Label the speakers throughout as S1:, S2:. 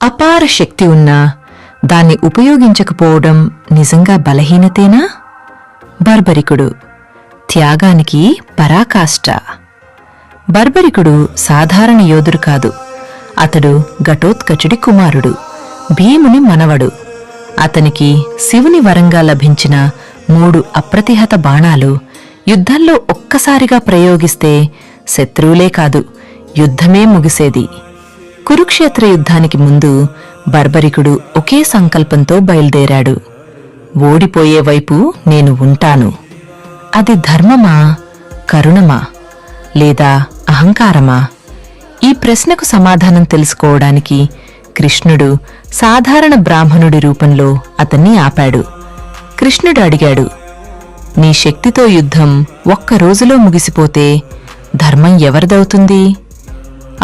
S1: అపార శక్తి ఉన్నా దాన్ని ఉపయోగించకపోవడం నిజంగా బలహీనతేనా? బర్బరికుడు త్యాగానికి పరాకాష్ట. బర్బరికుడు సాధారణ యోధుడు కాదు. అతడు ఘటోత్కచుడి కుమారుడు, భీముని మనవడు. అతనికి శివుని వరంగా లభించిన 3 అప్రతిహత బాణాలు యుద్ధంలో ఒక్కసారిగా ప్రయోగిస్తే శత్రువులే కాదు, యుద్ధమే ముగిసేది. కురుక్షేత్ర యుద్ధానికి ముందు బర్బరికుడు ఒకే సంకల్పంతో బయల్దేరాడు. ఓడిపోయే వైపు నేను ఉంటాను. అది ధర్మమా, కరుణమా, లేదా అహంకారమా? ఈ ప్రశ్నకు సమాధానం తెలుసుకోవడానికి కృష్ణుడు సాధారణ బ్రాహ్మణుడి రూపంలో అతన్ని ఆపాడు. కృష్ణుడు అడిగాడు, నీ శక్తితో యుద్ధం ఒక్క రోజులో ముగిసిపోతే ధర్మం ఎవరిదవుతుంది?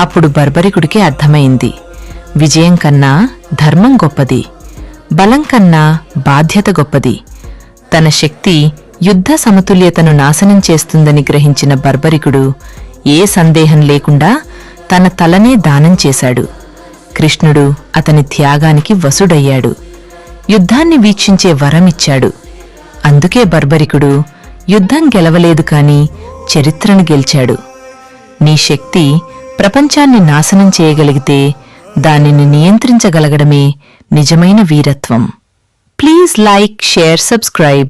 S1: అప్పుడు బర్బరికుడికి అర్థమైంది, విజయం కన్నా ధర్మం గొప్పది, బలం కన్నా బాధ్యత గొప్పది. తన శక్తి యుద్ధ సమతుల్యతను నాశనం చేస్తుందని గ్రహించిన బర్బరికుడు ఏ సందేహం లేకుండా తన తలనే దానం చేశాడు. కృష్ణుడు అతని త్యాగానికి వశుడయ్యాడు, యుద్ధాన్ని వీక్షించే వరమిచ్చాడు. అందుకే బర్బరికుడు యుద్ధం గెలవలేదు కాని చరిత్రను గెలిచాడు. నీ శక్తి ప్రపంచాన్ని నాశనం చేయగలిగితే దానిని నియంత్రించగలగడమే నిజమైన వీరత్వం. Please like, share, subscribe.